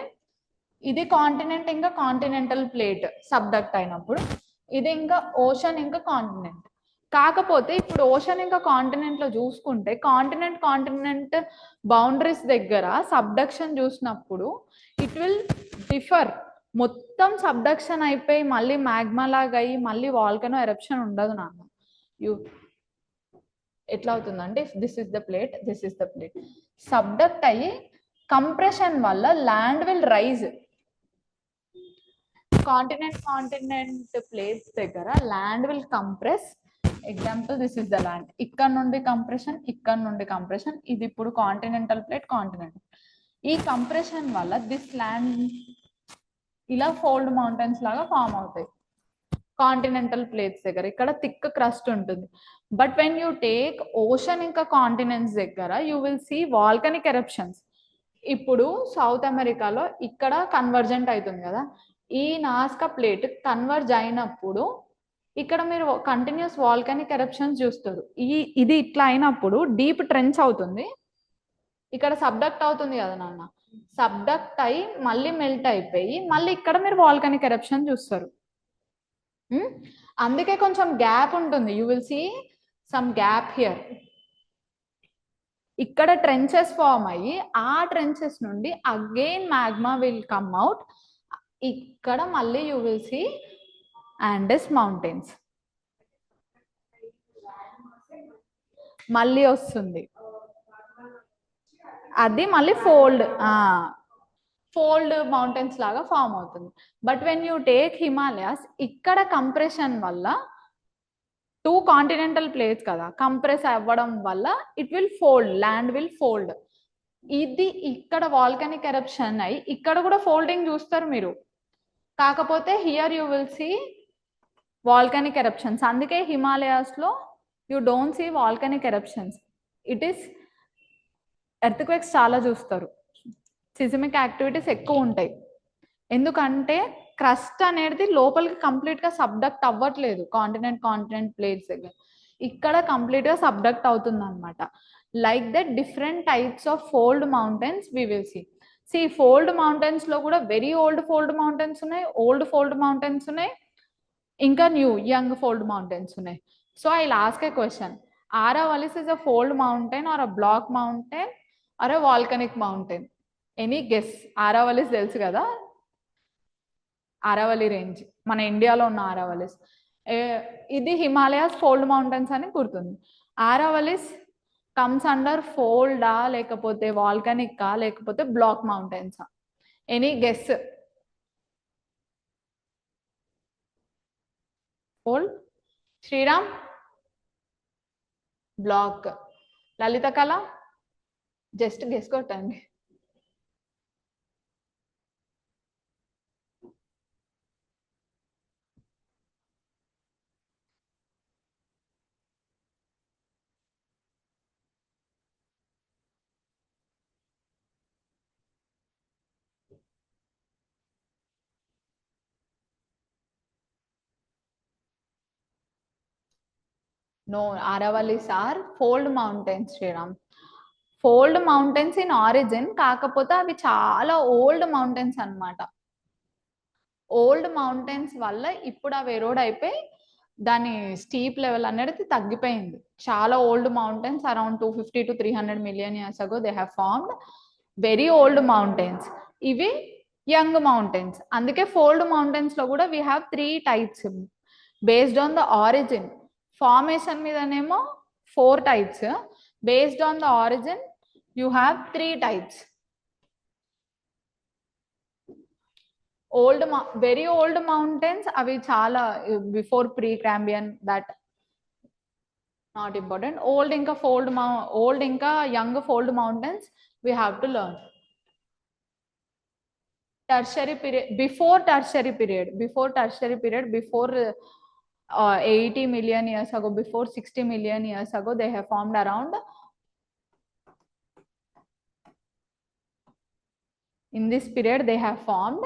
ఇది కాంటినెంట్ ఇంకా కాంటినెంటల్ ప్లేట్ సబ్డక్ట్ అయినప్పుడు, ఇది ఇంకా ఓషన్ ఇంకా కాంటినెంట్. కాకపోతే ఇప్పుడు ఓషన్ ఇంకా కాంటినెంట్ లో చూసుకుంటే కాంటినెంట్ బౌండరీస్ దగ్గర సబ్డక్షన్ చూసినప్పుడు ఇట్ విల్ డిఫర్. మొత్తం సబ్డక్షన్ అయిపోయి మళ్ళీ మ్యాగ్మా లాగా అయ్యి మళ్ళీ వాల్కనో ఎరప్షన్ ఉండదు నాన్న. ఎట్లా అవుతుందంటే this is the plate, this is the plate, subduct అయ్యి కంప్రెషన్ వల్ల land will rise. Continent plates దగ్గర land will compress. Example this is the land. ఇక్కడ నుండి కంప్రెషన్, ఇది ఇప్పుడు కాంటినెంటల్ ప్లేట్, ఈ కంప్రెషన్ వల్ల దిస్ ల్యాండ్ ఇలా ఫోల్డ్ మౌంటైన్స్ లాగా ఫామ్ అవుతాయి. కాంటినెంటల్ ప్లేట్స్ దగ్గర ఇక్కడ థిక్ క్రస్ట్ ఉంటుంది. But when you take ocean ఇంకా కాంటినెంట్స్ దగ్గర you will see volcanic eruptions. ఇప్పుడు సౌత్ అమెరికాలో ఇక్కడ కన్వర్జెంట్ అవుతుంది కదా, ఈ నాస్కా ప్లేట్ కన్వర్జ్ అయినప్పుడు ఇక్కడ మీరు కంటిన్యూస్ వాల్కనిక్ ఎరప్షన్స్ చూస్తారు. ఇది ఇట్లా అయినప్పుడు డీప్ ట్రెంచ్ అవుతుంది, ఇక్కడ సబ్డక్ట్ అవుతుంది కదా నాన్న, సబ్డక్ట్ అయి మళ్ళీ మెల్ట్ అయిపోయి మళ్ళీ ఇక్కడ మీరు వాల్కనిక్ ఎరప్షన్ చూస్తారు. అందుకే కొంచెం గ్యాప్ ఉంటుంది, you will see some gap here. ఇక్కడ ట్రెంచెస్ ఫామ్ అయ్యి ఆ ట్రెంచెస్ నుండి again magma will come out. ఇక్కడ మళ్ళీ you will see Andes mountains మళ్ళీ వస్తుంది, అది మళ్ళీ ఫోల్డ్ మౌంటైన్స్ లాగా ఫామ్ అవుతుంది. But when you take Himalayas, ఇక్కడ కంప్రెషన్ వల్ల టూ కాంటినెంటల్ ప్లేట్స్ కదా, కంప్రెస్ అవ్వడం వల్ల it will fold, land will fold. ఇది ఇక్కడ వాల్కనిక్ ఎరప్షన్ అయి ఇక్కడ కూడా ఫోల్డింగ్ చూస్తారు మీరు, కాకపోతే here you will see volcanic eruptions. అందుకే హిమాలయాస్ లో you don't see volcanic eruptions, it is earthquakes చాలా చూస్తారు, సిజమిక్ యాక్టివిటీస్ ఎక్కువ ఉంటాయి. ఎందుకంటే క్రస్ట్ అనేది లోపలికి కంప్లీట్ గా సబ్డక్ట్ అవ్వట్లేదు కాంటినెంట్ ప్లేట్స్ దగ్గర, ఇక్కడ కంప్లీట్ గా సబ్డక్ట్ అవుతుంది అనమాట. Like that different types of fold mountains we will see fold mountains లో కూడా వెరీ ఓల్డ్ ఫోల్డ్ మౌంటైన్స్ ఉన్నాయి, ఓల్డ్ ఫోల్డ్ మౌంటైన్స్ ఉన్నాయి, ఇంకా యంగ్ ఫోల్డ్ మౌంటైన్స్ ఉన్నాయి. So I ask a question, Aravallis is a fold mountain or a block mountain or a volcanic mountain? Any guess? Aravallis తెలుసు కదా, Aravalli range మన ఇండియాలో ఉన్న ఆరావలిస్, ఇది హిమాలయాస్ ఫోల్డ్ మౌంటైన్స్ అని గుర్తుంది. ఆరావలిస్ కమ్స్ అండర్ ఫోల్డా లేకపోతే వాల్కనికా లేకపోతే బ్లాక్ మౌంటైన్సా? Any guess? Fold. Sriram? Block. Lalitha Kala? Just guess కొట్టండి. No, Aravallis are fold mountains, Sriram. Fold mountains in origin, కాకపోతే అవి చాలా ఓల్డ్ మౌంటైన్స్ అన్నమాట. ఓల్డ్ మౌంటైన్స్ వల్ల ఇప్పుడు అవి ఎరోడ్ అయిపోయి దాని స్టీప్ లెవెల్ అనేది తగ్గిపోయింది. చాలా old mountains, around 250 to 300 million years ago they have formed very old mountains. ఇవి యంగ్ మౌంటైన్స్. అందుకే ఫోల్డ్ మౌంటైన్స్ లో కూడా we have 3 types based on the origin. Formation మీదనేమో 4 types, based on the origin you have 3 types. Old, very old mountains avi chala before pre-Cambrian, that not important. Old inka old inka young fold mountains we have to learn. Tertiary period, before tertiary period, before 80 million years ago, before 60 million years ago, they have formed around, in this period they have formed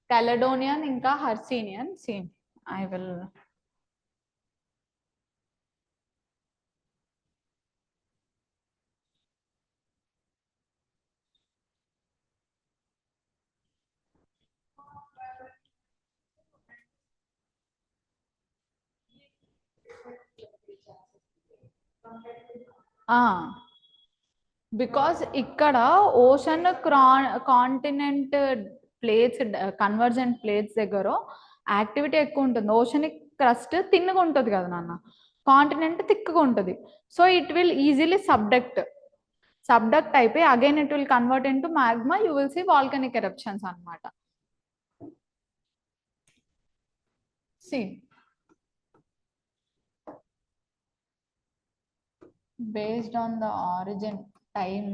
Caledonian inka Hercynian. See, I will because ఇక్కడ ocean continent plates, convergent plates దగ్గర activity ఎక్కువ ఉంటుంది. Oceanic crust తిన్నగా ఉంటుంది కదా నాన్న, continent థిక్గా ఉంటుంది. So it will easily subduct అయిపోయి again it will convert in to magma, you will see volcanic eruptions అనమాట. See based on the origin time,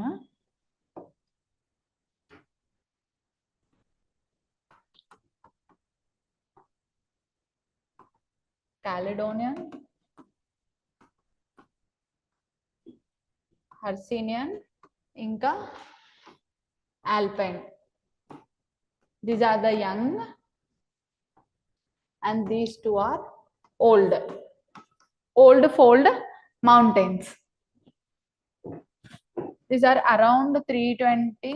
Caledonian, Hercynian, ఇంకా Alpine. These are the young and these two are old fold mountains. These are around 320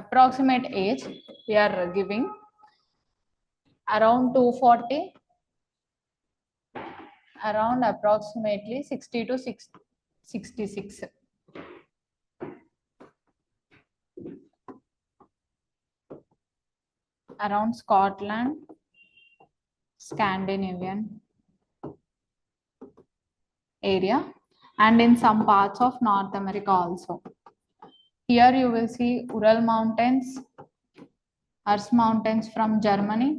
approximate age we are giving, around 240, around approximately 60 to 66. Around Scotland, Scandinavian area, and in some parts of North America also. Here you will see Ural Mountains, Harz Mountains from Germany.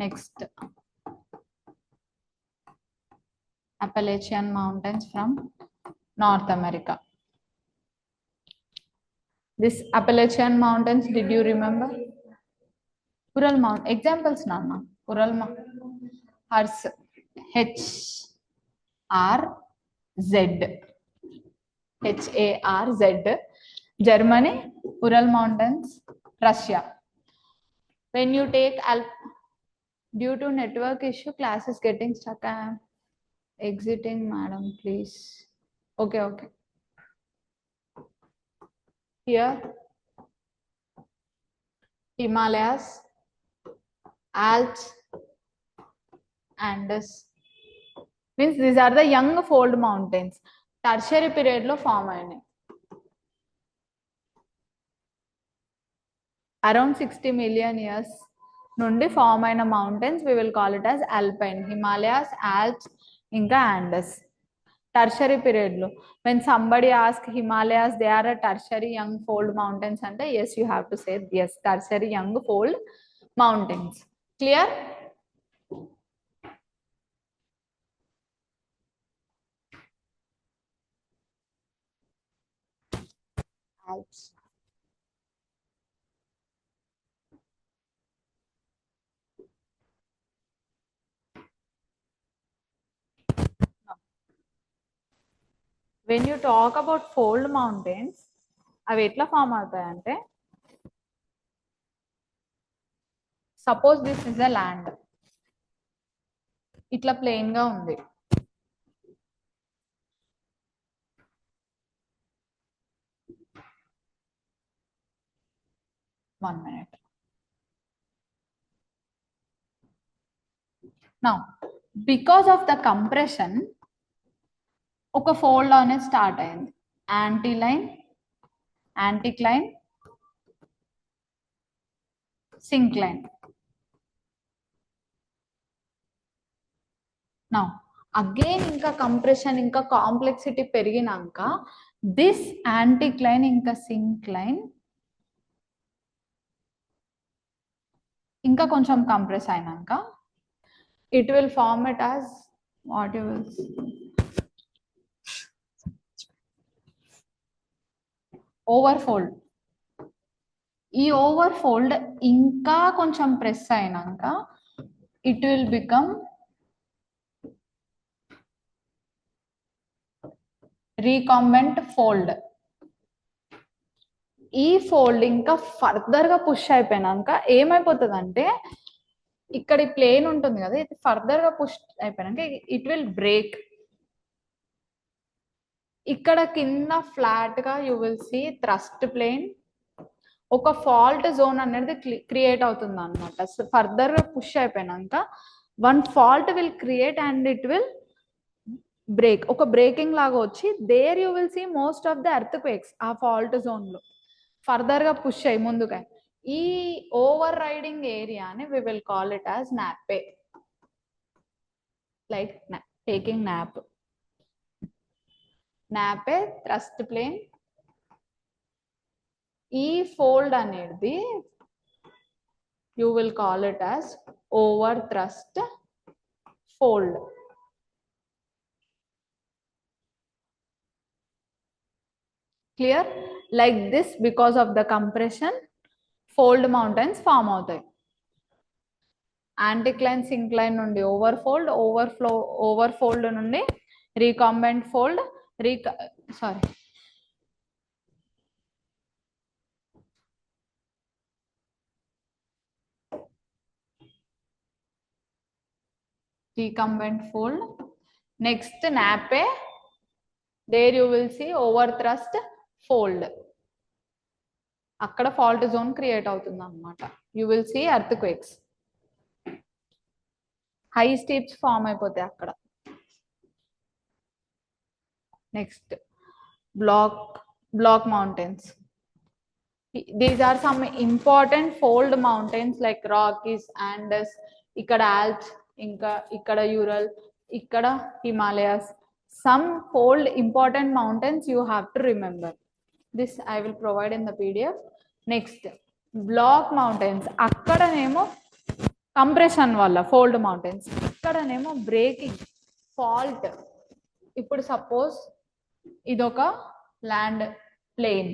Next, Appalachian Mountains from North America. This Appalachian Mountains, did you remember? Ural Mountain, examples Nana. Ural Harz, H-R-Z. H-A-R-Z. Germany, Ural Mountains, Russia. When you take due to network issue, class is getting stuck. I am exiting, madam, please. Okay. Here, Himalayas, Alps, Andes. Means these are the young fold mountains. Tertiary period lo form ayinayi. Around 60 million years నుండి form అయిన mountains we will call it as alpine. Himalayas, Alps, ఇంకా Andes. Tertiary period lo when somebody ask Himalayas, they are a tertiary young fold mountains ante, yes, you have to say yes, tertiary young fold mountains. Clear? Alps. When you talk about fold mountains, అవి ఎట్లా form అవుతాయంటే, suppose this is a land, ఇట్లా plain గా ఉంది. One minute. Now, because of the compression, ఒక fold అనేది start అయింది. యాంటీలైన్, యాంటిక్లైన్, సింక్లైన్. Now again ఇంకా కంప్రెషన్ ఇంకా కాంప్లెక్సిటీ పెరిగినాక దిస్ యాంటిక్లైన్ ఇంకా సింక్లైన్ ఇంకా కొంచెం కంప్రెస్ అయినాక it will form it as what you will see. Overfold. ఈ ఓవర్ఫోల్డ్ ఇంకా కొంచెం ప్రెస్ అయినాక it will become recombent fold. ఈ ఫోల్డ్ ఇంకా ఫర్దర్ గా పుష్ అయిపోయినాక ఏమైపోతుంది అంటే, ఇక్కడ ప్లేన్ ఉంటుంది కదా, ఇది ఫర్దర్ గా పుష్ అయిపోయినాక ఇట్ విల్ బ్రేక్. ఇక్కడ కింద ఫ్లాట్ గా you will see thrust plane. ఒక ఫాల్ట్ జోన్ అనేది క్రియేట్ అవుతుంది అనమాట. ఫర్దర్ గా పుష్ అయిపోయినాక one fault will create and it will break. ఒక బ్రేకింగ్ లాగా వచ్చి there you will see most of the earthquakes ఆ ఫాల్ట్ జోన్ లో ఫర్దర్ గా పుష్ అయ్యి ముందుగా. ఈ ఓవర్ రైడింగ్ ఏరియాని we will call it as nappe, like taking nap. nappe, thrust plane. ఈ ఫోల్డ్ అనేది you will call it as over thrust fold. Clear? Like this, because of the compression fold mountains form అవుతాయి. యాంటిక్లైన్ సింక్లైన్ నుండి ఓవర్ఫోల్డ్ నుండి రీకాంబెంట్ fold recumbent fold. Next nappe, there you will see overthrust fold. అక్కడ fault zone create అవుతుంది అన్నమాట. You will see earthquakes. High steeps form అయిపోతాయి అక్కడ. Next block mountains. These are some important fold mountains like Rockies, Andes, ఇక్కడ Alps, ఇంకా ఇక్కడ Ural, ఇక్కడ Himalayas. Some fold important mountains you have to remember. This I will provide in the PDF. Next, block mountains. అక్కడనేమో compression వల్ల fold mountains. ఇక్కడనేమో breaking, fault. ఇప్పుడు suppose ఇదొక land plane,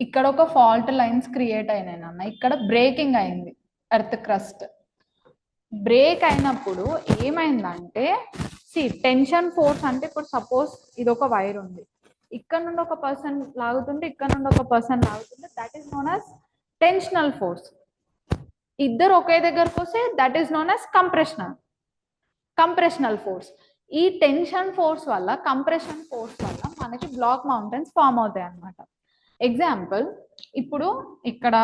ఇక్కడ ఒక ఫాల్ట్ లైన్స్ క్రియేట్ అయినాయి నాన్న. ఇక్కడ బ్రేకింగ్ అయింది, ఎర్త్ క్రస్ట్ బ్రేక్ అయినప్పుడు ఏమైందంటే టెన్షన్ ఫోర్స్ అంటే ఇప్పుడు సపోజ్ ఇది ఒక వైర్ ఉంది, ఇక్కడ నుండి ఒక పర్సన్ లాగుతుంటే ఇక్కడ నుండి ఒక పర్సన్ లాగుతుంటే that is known as tensional force. ఇద్దరు ఒకే దగ్గరకు వస్తే that is known as compressional force. ఈ టెన్షన్ ఫోర్స్ వల్ల కంప్రెషన్ ఫోర్స్ వల్ల మనకి బ్లాక్ మౌంటైన్స్ ఫామ్ అవుతాయి అన్నమాట. ఎగ్జాంపుల్, ఇప్పుడు ఇక్కడ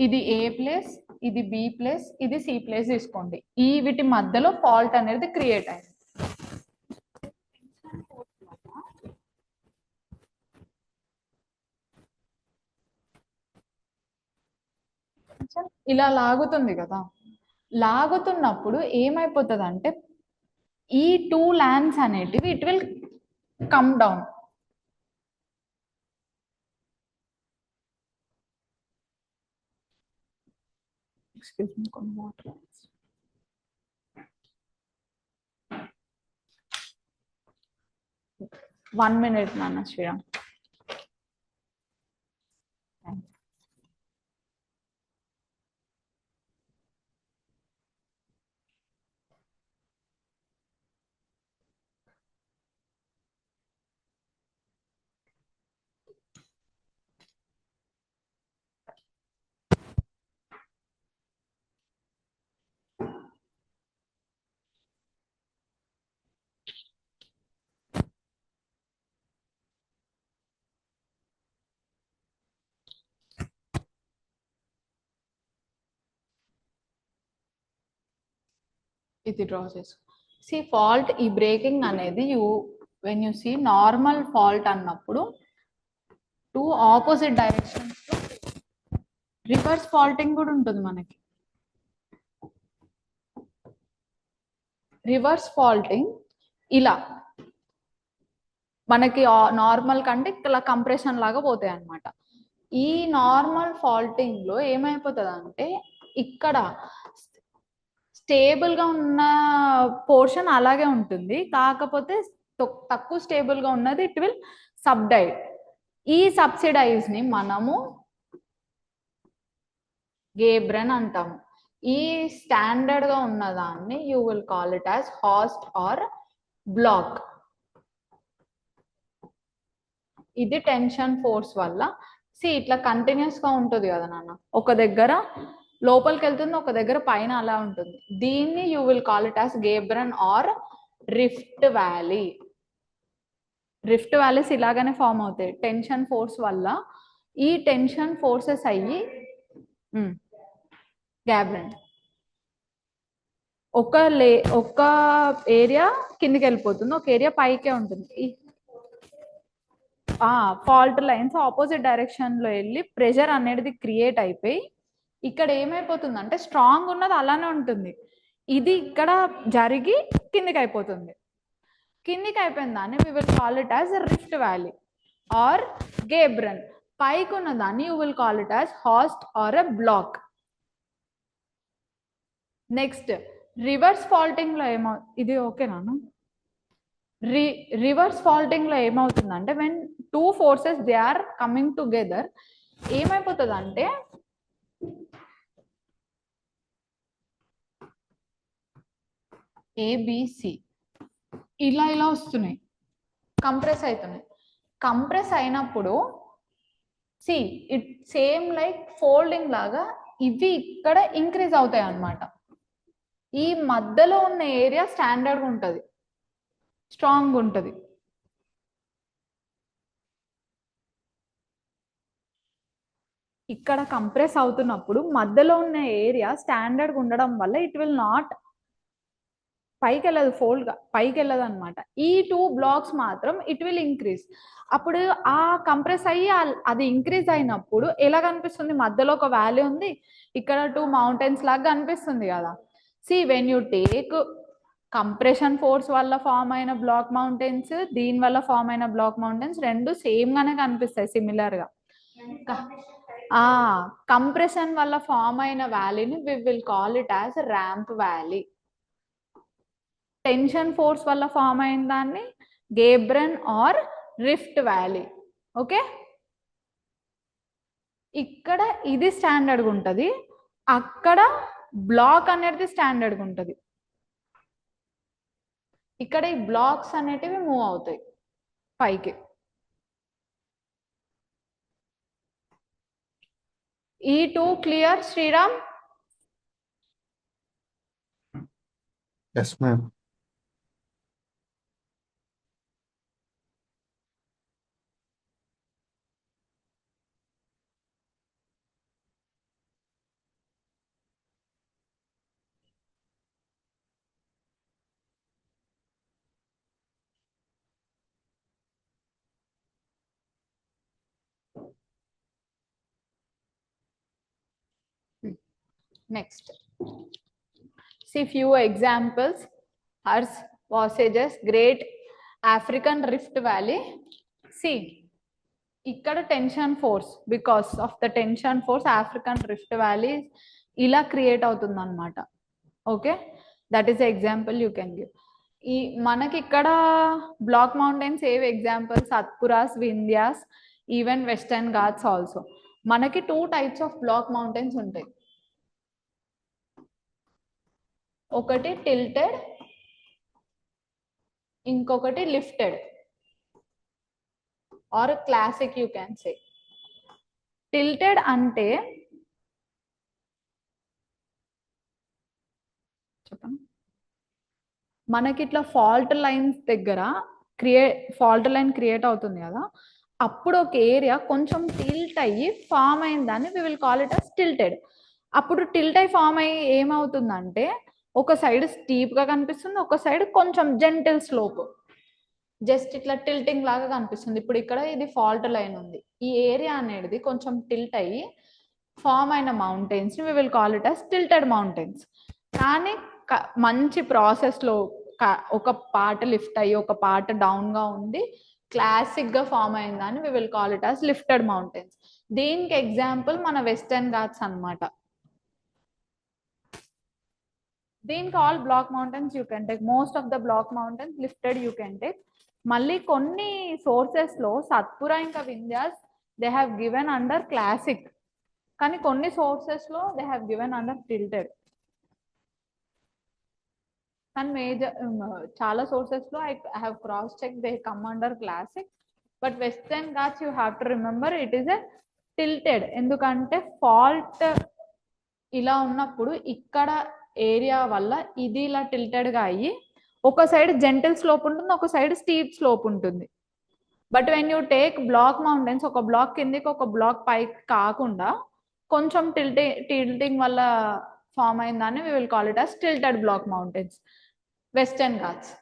ఇది ఏ ప్లేస్, ఇది బి ప్లేస్, ఇది సి ప్లేస్ తీసుకోండి. వీటి మధ్యలో ఫాల్ట్ అనేది క్రియేట్ అయింది. ఇలా లాగుతుంది కదా, లాగుతున్నప్పుడు ఏమైపోతుంది అంటే ఈ టూ ల్యాండ్స్ అనేటివి it will come down. Excuse me, కొన్ని వాటర్. 1 minute నాన్న శ్రీరామ్. ఇది డ్రా చేసుకో. సి ఫాల్ట్, ఈ బ్రేకింగ్ అనేది when you see normal fault అన్నప్పుడు టూ ఆపోజిట్ డైరెక్షన్స్ లో రివర్స్ ఫాల్టింగ్ కూడా ఉంటుంది మనకి. రివర్స్ ఫాల్టింగ్ ఇలా మనకి నార్మల్ కంటే ఇలా కంప్రెషన్ లాగా పోతాయి అన్నమాట. ఈ నార్మల్ ఫాల్టింగ్ లో ఏమైపోతుంది అంటే ఇక్కడ స్టేబుల్ గా ఉన్న పోర్షన్ అలాగే ఉంటుంది, కాకపోతే తక్కువ స్టేబుల్ గా ఉన్నది ఇట్ విల్ సబ్డైడ్. ఈ సబ్సిడైజ్ ని మనము గేబ్రన్ అంటాము. ఈ స్టాండర్డ్ గా ఉన్నదాన్ని you will call it as horst or block. ఇది టెన్షన్ ఫోర్స్ వల్ల ఇట్లా కంటిన్యూస్ గా ఉంటుంది కదా నాన్న, ఒక దగ్గర లోపలికి వెళ్తుంది, ఒక దగ్గర పైన అలా ఉంటుంది. దీన్ని you will call it as graben or rift valley. Rift valleys ఇలాగానే ఫామ్ అవుతాయి టెన్షన్ ఫోర్స్ వల్ల. ఈ టెన్షన్ ఫోర్సెస్ అయ్యి గ్యాబ్రన్ ఒక ఏరియా కిందికి వెళ్ళిపోతుంది, ఒక ఏరియా పైకే ఉంటుంది. ఫాల్ట్ లైన్స్ ఆపోజిట్ డైరెక్షన్ లో వెళ్ళి ప్రెషర్ అనేది క్రియేట్ అయిపోయి ఇక్కడ ఏమైపోతుందంటే స్ట్రాంగ్ ఉన్నది అలానే ఉంటుంది, ఇది ఇక్కడ జరిగి కిందికి అయిపోతుంది. కిందికి అయిపోయిన దాన్ని we will call it as a rift valley or గేబ్రన్. పైకి ఉన్న దాన్ని you will call it as host or a block. Next reverse faulting లో ఇది ఓకేనా? రివర్స్ ఫాల్టింగ్ లో ఏమవుతుందంటే when two forces they are coming together, ఏమైపోతుంది అంటే ఏబిసి ఇలా ఇలా వస్తున్నాయి, కంప్రెస్ అవుతున్నాయి. కంప్రెస్ అయినప్పుడు see it same like folding లాగా ఇవి ఇక్కడ ఇంక్రీజ్ అవుతాయి అన్నమాట. ఈ మధ్యలో ఉన్న ఏరియా స్టాండర్డ్ ఉంటుంది, స్ట్రాంగ్ ఉంటుంది. ఇక్కడ కంప్రెస్ అవుతున్నప్పుడు మధ్యలో ఉన్న ఏరియా స్టాండర్డ్ ఉండడం వల్ల ఇట్ విల్ నాట్ పైకి వెళ్ళదు, ఫోల్డ్ పైకి వెళ్ళదు అనమాట. ఈ టూ బ్లాక్స్ మాత్రం ఇట్ విల్ ఇంక్రీజ్. అప్పుడు ఆ కంప్రెస్ అయ్యి అది ఇంక్రీజ్ అయినప్పుడు ఎలా కనిపిస్తుంది, మధ్యలో ఒక వ్యాలీ ఉంది, ఇక్కడ టూ మౌంటైన్స్ లాగా కనిపిస్తుంది కదా. C when you take compression force వల్ల ఫామ్ అయిన బ్లాక్ మౌంటైన్స్, దీని వల్ల ఫామ్ అయిన బ్లాక్ మౌంటైన్స్ రెండు సేమ్ గానే కనిపిస్తాయి, సిమిలర్ గా. కంప్రెషన్ వల్ల ఫామ్ అయిన వ్యాలీని we will call it as ramp valley. Tension force వల్ల ఫామ్ అయిన దాన్ని graben or rift valley. Okay, ఇక్కడ ఇది స్టాండర్డ్గా ఉంటుంది, అక్కడ బ్లాక్ అనేది స్టాండర్డ్గా ఉంటుంది. ఇక్కడ ఈ బ్లాక్స్ అనేటివి మూవ్ అవుతాయి పైకి. ఈ two clear Sriram? Yes, ma'am. Next, see few examples. Earth Ossages, Great African Rift Valley. See, ikkada tension force, because of the tension force African Rift Valley ila create అవుతుంది అన్నమాట. Okay, that is example you can give. ఈ మనకి ఇక్కడ block mountains ఏవి example? Satpuras, Vindhyas, even Western Ghats also. మనకి two types of block mountains ఉంటాయి, ఒకటి tilted, ఇంకొకటి lifted or classic you can say. Tilted అంటే చెప్పండి, మనకి ఇట్లా ఫాల్ట్ లైన్స్ దగ్గర ఫాల్ట్ లైన్ క్రియేట్ అవుతుంది కదా, అప్పుడు ఒక ఏరియా కొంచెం టిల్ట్ అయ్యి ఫామ్ అయిన దాన్ని we will call it as tilted. అప్పుడు టిల్ట్ అయ్యి ఫామ్ అయ్యి ఏమవుతుందంటే ఒక సైడ్ స్టీప్ గా కనిపిస్తుంది, ఒక సైడ్ కొంచెం జెంటిల్ స్లోప్, జస్ట్ ఇట్లా టిల్టింగ్ లాగా కనిపిస్తుంది. ఇప్పుడు ఇక్కడ ఇది ఫాల్ట్ లైన్ ఉంది, ఈ ఏరియా అనేది కొంచెం టిల్ట్ అయ్యి ఫామ్ అయిన మౌంటైన్స్ ని we will call it as tilted mountains. కానీ మంచి ప్రాసెస్ లో ఒక పార్ట్ లిఫ్ట్ అయ్యి ఒక పార్ట్ డౌన్ గా ఉంది, క్లాసిక్ గా ఫామ్ అయిందని we will call it as lifted mountains. దీనికి ఎగ్జాంపుల్ మన వెస్టర్న్ ఘాట్స్ అన్నమాట. దీనికి all block mountains you can take, most of the block mountains lifted you can take. మళ్ళీ కొన్ని సోర్సెస్ లో సత్పురా ఇంకా Vindhyas they have given under classic, కానీ కొన్ని సోర్సెస్ లో they have given under tilted. కానీ మేజర్ చాలా సోర్సెస్ లో I have cross check they come under classic, but Western Ghats you have to remember it is a tilted. ఎందుకంటే fault ఇలా ఉన్నప్పుడు ఇక్కడ ఏరియా వల్ల ఇది ఇలా టిల్టెడ్ గా అయ్యి ఒక సైడ్ జెంటిల్ స్లోప్ ఉంటుంది, ఒక సైడ్ స్టీప్ స్లోప్ ఉంటుంది. But when you take block mountains, ఒక బ్లాక్ కిందికి ఒక బ్లాక్ పైకి కాకుండా కొంచెం టిల్టింగ్ వల్ల ఫామ్ అయిందని we will call it as tilted block mountains. Western Ghats,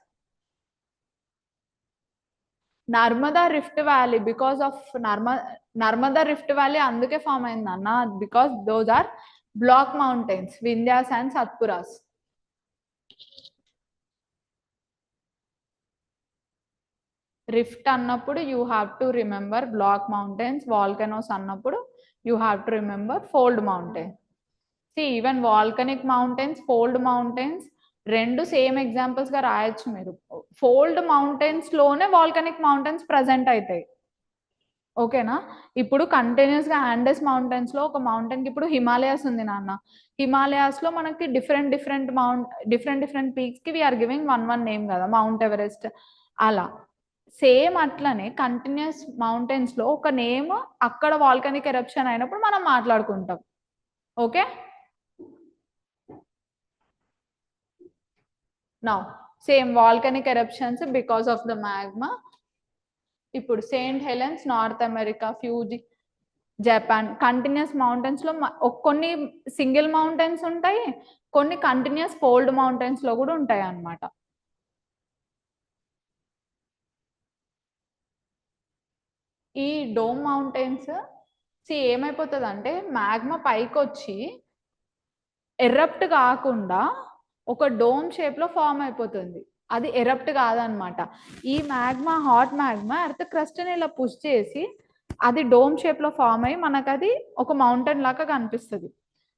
Narmada rift valley, because of Narmada rift valley అందుకే ఫామ్ అయింది అన్న, because those are block mountains, Vindhyas and Satpuras. Rift అన్నప్పుడు you have to remember block mountains, volcanoes అన్నప్పుడు you have to remember fold mountain. See even volcanic mountains, fold mountains రెండు same examples గా రాయొచ్చు మీరు. Fold mountains లోనే volcanic mountains present అవుతాయి. ఓకేనా? ఇప్పుడు కంటిన్యూస్ గా ఆండెస్ మౌంటైన్స్ లో ఒక మౌంటైన్ కి ఇప్పుడు హిమాలయాస్ ఉంది నాన్న. హిమాలయాస్ లో మనకి డిఫరెంట్ పీక్స్ కి వీఆర్ గివింగ్ వన్ నేమ్ కదా, మౌంట్ ఎవరెస్ట్ అలా. సేమ్ అట్లనే కంటిన్యూస్ మౌంటైన్స్ లో ఒక నేమ్ అక్కడ వాల్కనిక్ ఎరప్షన్ అయినప్పుడు మనం మాట్లాడుకుంటాం. Okay, now same volcanic eruptions because of the magma. ఇప్పుడు Saint Helens North America, Fuji Japan continuous mountains లో కొన్ని సింగిల్ మౌంటైన్స్ ఉంటాయి, కొన్ని కంటిన్యూస్ ఫోల్డ్ మౌంటైన్స్ లో కూడా ఉంటాయి అన్నమాట. ఈ డోమ్ మౌంటైన్స్ ఏమైపోతుంది అంటే మ్యాగ్మా పైకి వచ్చి ఎరప్ట్ కాకుండా ఒక డోమ్ షేప్ లో ఫామ్ అయిపోతుంది. అది ఎరప్ట్ కాదనమాట. ఈ magma hot magma earth crust ని ఇలా పుష్ చేసి అది డోమ్ షేప్ లో ఫామ్ అయ్యి మనకు అది ఒక మౌంటైన్ లాగా కనిపిస్తుంది.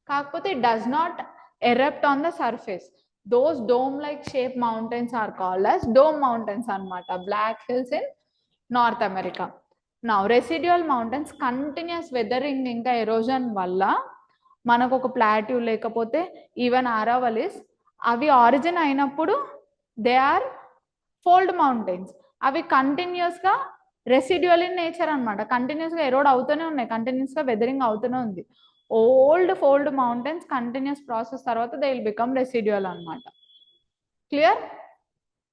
కాకపోతే it does not erupt on the surface. Those dome like shape mountains are called as dome mountains అన్నమాట. Black Hills in North America. Now residual mountains continuous weathering ఇంకా ఎరోజన్ వల్ల మనకు ఒక ప్లాట్యూ లేకపోతే ఈవెన్ ఆరావలిస్ అవి ఆరిజిన్ అయినప్పుడు they are fold mountains. అవి continuous గా రెసిడ్యువల్ ఇన్ నేచర్ అనమాట. కంటిన్యూస్ గా ఎరోడ్ అవుతూనే ఉన్నాయి, కంటిన్యూస్ గా వెదరింగ్ అవుతూనే ఉంది. Old fold mountains continuous process తర్వాత దే విల్ బికమ్ రెసిడ్యువల్ అనమాట. క్లియర్?